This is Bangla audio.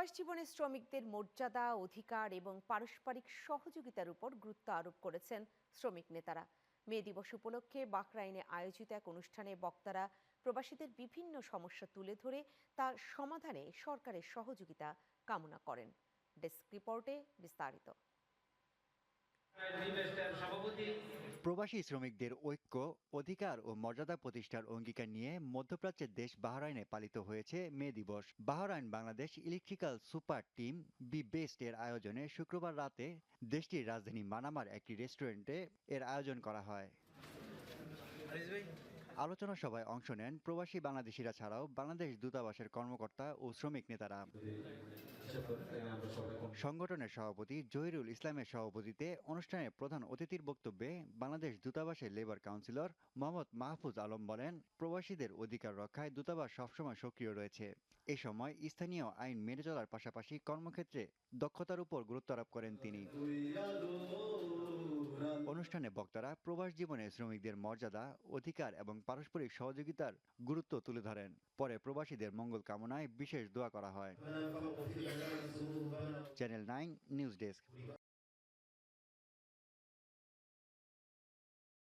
প্রবাস জীবনে শ্রমিকদের মর্যাদা, অধিকার এবং পারস্পরিক সহযোগিতার উপর গুরুত্ব আরোপ করেছেন শ্রমিক নেতারা। মে দিবস উপলক্ষে বাহরাইনে আয়োজিত এক অনুষ্ঠানে বক্তারা প্রবাসীদের বিভিন্ন সমস্যা তুলে ধরে তা সমাধানে সরকারের সহযোগিতা কামনা করেন। ডেস্ক রিপোর্টে বিস্তারিত। প্রবাসী শ্রমিকদের ঐক্য, অধিকার ও মর্যাদা প্রতিষ্ঠার অঙ্গীকার নিয়ে মধ্যপ্রাচ্যের দেশ বাহরাইনে পালিত হয়েছে মে দিবস। Bahrain Bangladesh electrical super team B best এর আয়োজনে শুক্রবার রাতে দেশটির রাজধানী মানামার একটি রেস্টুরেন্টে এর আয়োজন করা হয়। আলোচনা সভায় অংশ নেন প্রবাসী বাংলাদেশিরা ছাড়াও বাংলাদেশ দূতাবাসের কর্মকর্তা ও শ্রমিক নেতারা। সংগঠনের সভাপতি জহিরুল ইসলামের সভাপতিত্বে অনুষ্ঠানে প্রধান অতিথির বক্তব্যে বাংলাদেশ দূতাবাসের লেবার কাউন্সিলর মোহাম্মদ মাহফুজ আলম বলেন, প্রবাসীদের অধিকার রক্ষায় দূতাবাস সবসময় সক্রিয় রয়েছে। এ সময় স্থানীয় আইন মেনে চলার পাশাপাশি কর্মক্ষেত্রে দক্ষতার উপর গুরুত্ব আরোপ করেন তিনি। অনুষ্ঠানে বক্তারা প্রবাস জীবনে শ্রমিকদের মর্যাদা, অধিকার এবং পারস্পরিক সহযোগিতার গুরুত্ব তুলে ধরেন। পরে প্রবাসীদের মঙ্গল কামনায় বিশেষ দোয়া করা হয়। Channel 9 news desk.